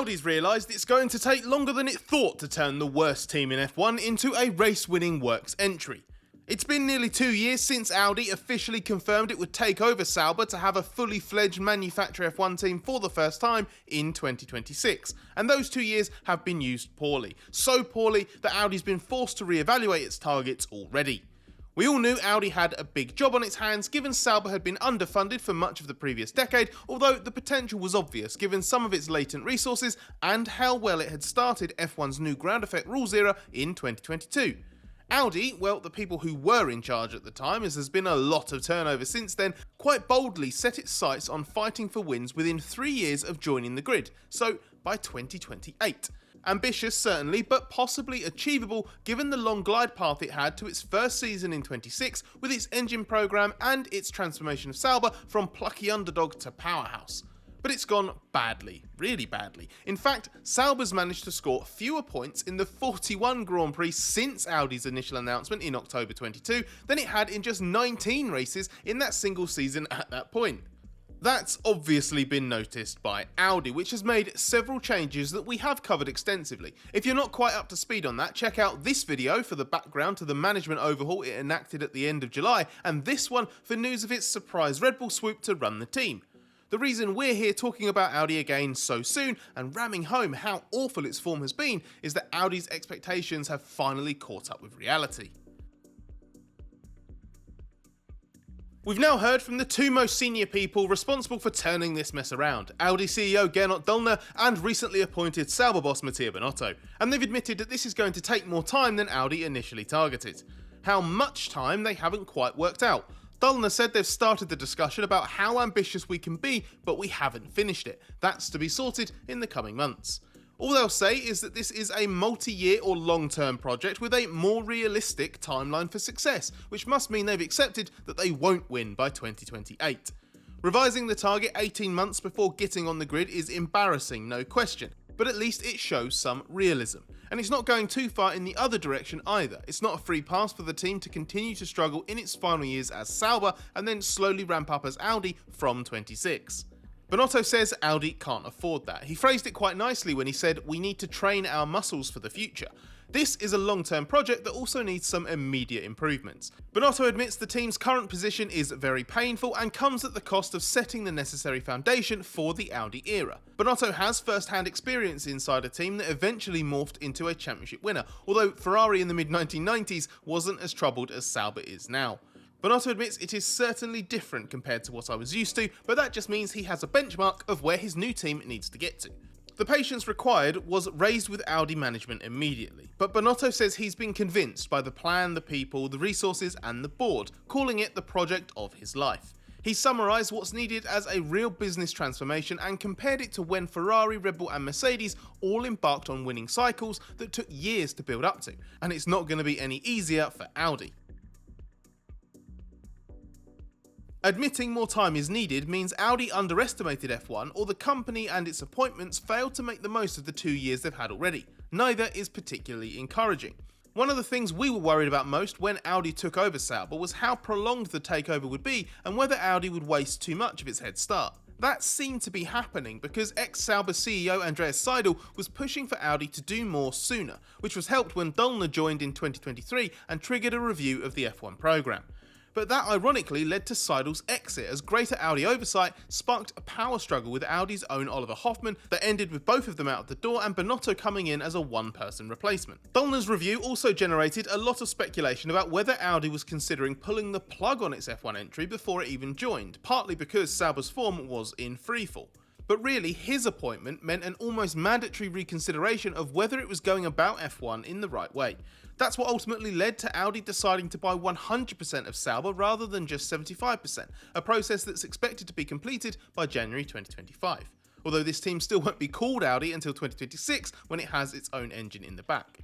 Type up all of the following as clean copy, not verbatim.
Audi's realised it's going to take longer than it thought to turn the worst team in F1 into a race-winning works entry. It's been nearly 2 years since Audi officially confirmed it would take over Sauber to have a fully-fledged manufacturer F1 team for the first time in 2026, and those 2 years have been used poorly. So poorly that Audi's been forced to re-evaluate its targets already. We all knew Audi had a big job on its hands given Sauber had been underfunded for much of the previous decade, although the potential was obvious given some of its latent resources and how well it had started F1's new ground effect rules era in 2022. Audi, well, the people who were in charge at the time, as there's been a lot of turnover since then, quite boldly set its sights on fighting for wins within 3 years of joining the grid, so by 2028. Ambitious certainly, but possibly achievable given the long glide path it had to its first season in 26 with its engine program and its transformation of Sauber from plucky underdog to powerhouse. But it's gone badly, really badly. In fact, Sauber's managed to score fewer points in the 41 Grand Prix since Audi's initial announcement in October 22 than it had in just 19 races in that single season at that point. That's obviously been noticed by Audi, which has made several changes that we have covered extensively. If you're not quite up to speed on that, check out this video for the background to the management overhaul it enacted at the end of July, and this one for news of its surprise Red Bull swoop to run the team. The reason we're here talking about Audi again so soon and ramming home how awful its form has been is that Audi's expectations have finally caught up with reality. We've now heard from the two most senior people responsible for turning this mess around, Audi CEO Gernot Döllner and recently appointed Sauber boss Mattia Binotto, and they've admitted that this is going to take more time than Audi initially targeted. How much time they haven't quite worked out. Döllner said they've started the discussion about how ambitious we can be, but we haven't finished it. That's to be sorted in the coming months. All they'll say is that this is a multi-year or long-term project with a more realistic timeline for success, which must mean they've accepted that they won't win by 2028. Revising the target 18 months before getting on the grid is embarrassing, no question, but at least it shows some realism. And it's not going too far in the other direction either. It's not a free pass for the team to continue to struggle in its final years as Sauber and then slowly ramp up as Audi from 26. Binotto says Audi can't afford that. He phrased it quite nicely when he said, "We need to train our muscles for the future." This is a long-term project that also needs some immediate improvements. Binotto admits the team's current position is very painful and comes at the cost of setting the necessary foundation for the Audi era. Binotto has first-hand experience inside a team that eventually morphed into a championship winner, although Ferrari in the mid-1990s wasn't as troubled as Sauber is now. Binotto admits it is certainly different compared to what I was used to, but that just means he has a benchmark of where his new team needs to get to. The patience required was raised with Audi management immediately, but Binotto says he's been convinced by the plan, the people, the resources and the board, calling it the project of his life. He summarised what's needed as a real business transformation and compared it to when Ferrari, Red Bull and Mercedes all embarked on winning cycles that took years to build up to, and it's not going to be any easier for Audi. Admitting more time is needed means Audi underestimated F1 or the company and its appointments failed to make the most of the 2 years they've had already. Neither is particularly encouraging. One of the things we were worried about most when Audi took over Sauber was how prolonged the takeover would be and whether Audi would waste too much of its head start. That seemed to be happening because ex-Sauber CEO Andreas Seidel was pushing for Audi to do more sooner, which was helped when Döllner joined in 2023 and triggered a review of the F1 programme. But that ironically led to Seidel's exit as greater Audi oversight sparked a power struggle with Audi's own Oliver Hoffmann that ended with both of them out the door and Binotto coming in as a one-person replacement. Döllner's review also generated a lot of speculation about whether Audi was considering pulling the plug on its F1 entry before it even joined, partly because Sauber's form was in freefall. But really, his appointment meant an almost mandatory reconsideration of whether it was going about F1 in the right way. That's what ultimately led to Audi deciding to buy 100% of Sauber rather than just 75%, a process that's expected to be completed by January 2025. Although this team still won't be called Audi until 2026 when it has its own engine in the back.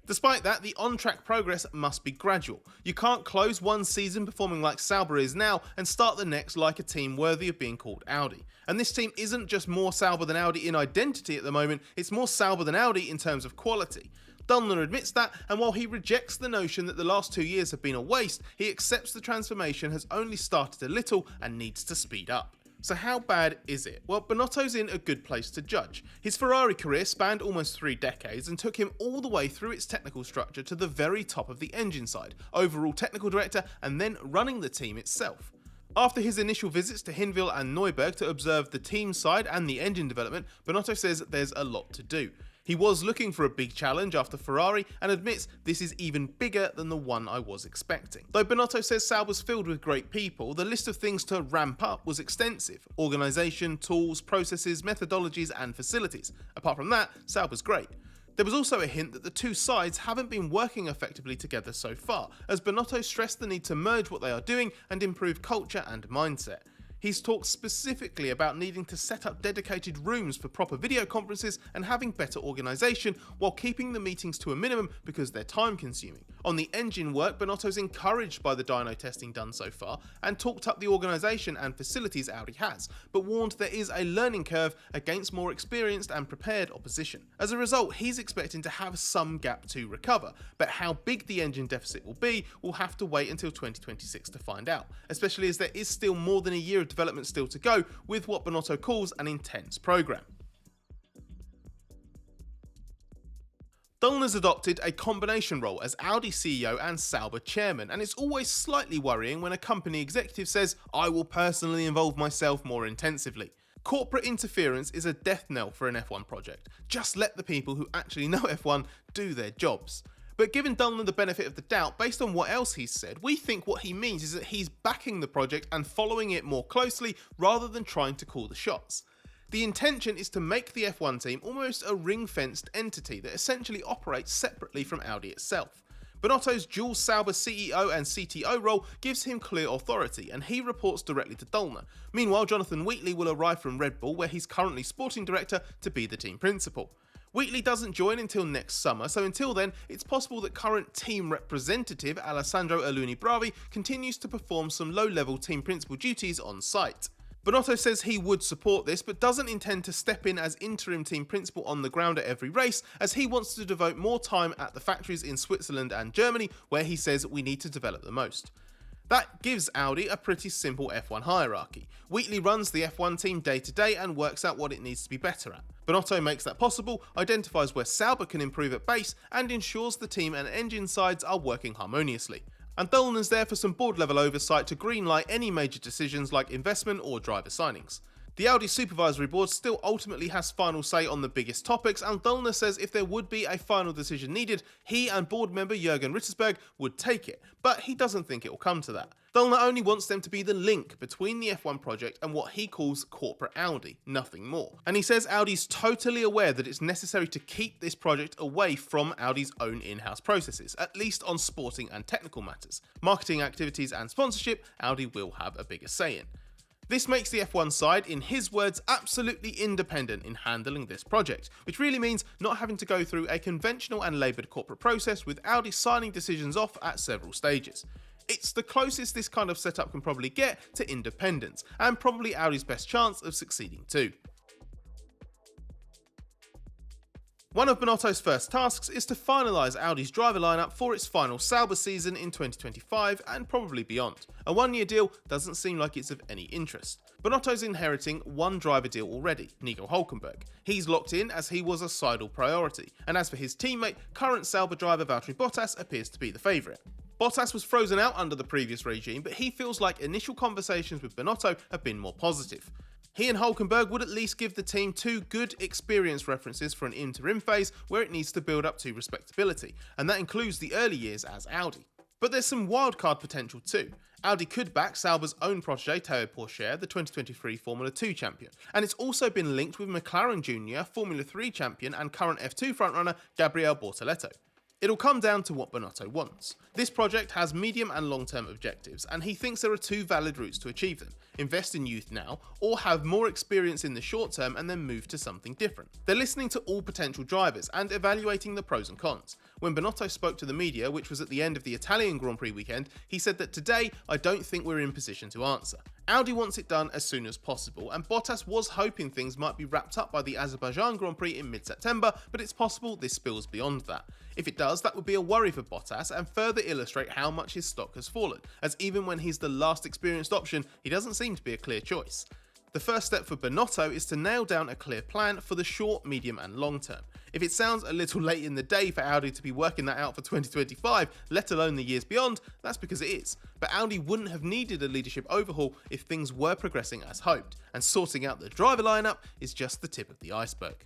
Despite that, the on-track progress must be gradual. You can't close one season performing like Sauber is now and start the next like a team worthy of being called Audi. And this team isn't just more Sauber than Audi in identity at the moment, it's more Sauber than Audi in terms of quality. Döllner admits that, and while he rejects the notion that the last 2 years have been a waste, he accepts the transformation has only started a little and needs to speed up. So how bad is it? Well, Binotto's in a good place to judge. His Ferrari career spanned almost 3 decades and took him all the way through its technical structure to the very top of the engine side, overall technical director, and then running the team itself. After his initial visits to Hinwil and Neuberg to observe the team side and the engine development, Binotto says there's a lot to do. He was looking for a big challenge after Ferrari and admits this is even bigger than the one I was expecting. Though Binotto says Sauber's filled with great people, the list of things to ramp up was extensive: organisation, tools, processes, methodologies and facilities. Apart from that, Sauber's great. There was also a hint that the two sides haven't been working effectively together so far, as Binotto stressed the need to merge what they are doing and improve culture and mindset. He's talked specifically about needing to set up dedicated rooms for proper video conferences and having better organisation while keeping the meetings to a minimum because they're time consuming. On the engine work, Binotto's encouraged by the dyno testing done so far and talked up the organisation and facilities Audi has, but warned there is a learning curve against more experienced and prepared opposition. As a result, he's expecting to have some gap to recover, but how big the engine deficit will be, we'll have to wait until 2026 to find out, especially as there is still more than a year of development still to go with what Binotto calls an intense program. Dollner's adopted a combination role as Audi CEO and Sauber chairman, and it's always slightly worrying when a company executive says, "I will personally involve myself more intensively." Corporate interference is a death knell for an F1 project. Just let the people who actually know F1 do their jobs. But given Dollner the benefit of the doubt, based on what else he's said, we think what he means is that he's backing the project and following it more closely rather than trying to call the shots. The intention is to make the F1 team almost a ring-fenced entity that essentially operates separately from Audi itself. Binotto's dual Sauber CEO and CTO role gives him clear authority, and he reports directly to Dollner. Meanwhile, Jonathan Wheatley will arrive from Red Bull, where he's currently sporting director, to be the team principal. Wheatley doesn't join until next summer, so until then, it's possible that current team representative Alessandro Aluni Bravi continues to perform some low-level team principal duties on site. Binotto says he would support this, but doesn't intend to step in as interim team principal on the ground at every race, as he wants to devote more time at the factories in Switzerland and Germany, where he says we need to develop the most. That gives Audi a pretty simple F1 hierarchy. Wheatley runs the F1 team day to day and works out what it needs to be better at. Binotto makes that possible, identifies where Sauber can improve at base, and ensures the team and engine sides are working harmoniously. And Dollner's there for some board level oversight to greenlight any major decisions like investment or driver signings. The Audi supervisory board still ultimately has final say on the biggest topics, and Dollner says if there would be a final decision needed, he and board member Jürgen Rittersberg would take it, but he doesn't think it will come to that. Dollner only wants them to be the link between the F1 project and what he calls corporate Audi, nothing more. And he says Audi's totally aware that it's necessary to keep this project away from Audi's own in-house processes, at least on sporting and technical matters. Marketing activities and sponsorship, Audi will have a bigger say in. This makes the F1 side, in his words, absolutely independent in handling this project, which really means not having to go through a conventional and laboured corporate process with Audi signing decisions off at several stages. It's the closest this kind of setup can probably get to independence, and probably Audi's best chance of succeeding too. One of Binotto's first tasks is to finalise Audi's driver lineup for its final Sauber season in 2025 and probably beyond. A one-year deal doesn't seem like it's of any interest. Binotto's inheriting one driver deal already, Nico Hülkenberg. He's locked in as he was a sidle priority, and as for his teammate, current Sauber driver Valtteri Bottas appears to be the favourite. Bottas was frozen out under the previous regime, but he feels like initial conversations with Binotto have been more positive. He and Hülkenberg would at least give the team two good experience references for an interim phase where it needs to build up to respectability, and that includes the early years as Audi. But there's some wildcard potential too. Audi could back Sauber's own protege Théo Pourchaire, the 2023 Formula 2 champion, and it's also been linked with McLaren Jr., Formula 3 champion and current F2 frontrunner Gabriele Bortoleto. It'll come down to what Binotto wants. This project has medium and long-term objectives, and he thinks there are two valid routes to achieve them: invest in youth now, or have more experience in the short term and then move to something different. They're listening to all potential drivers and evaluating the pros and cons. When Binotto spoke to the media, which was at the end of the Italian Grand Prix weekend, he said that today, "I don't think we're in position to answer." Audi wants it done as soon as possible, and Bottas was hoping things might be wrapped up by the Azerbaijan Grand Prix in mid-September, but it's possible this spills beyond that. If it does, that would be a worry for Bottas and further illustrate how much his stock has fallen, as even when he's the last experienced option, he doesn't seem to be a clear choice. The first step for Binotto is to nail down a clear plan for the short, medium and long term. If it sounds a little late in the day for Audi to be working that out for 2025, let alone the years beyond, that's because it is. But Audi wouldn't have needed a leadership overhaul if things were progressing as hoped, and sorting out the driver lineup is just the tip of the iceberg.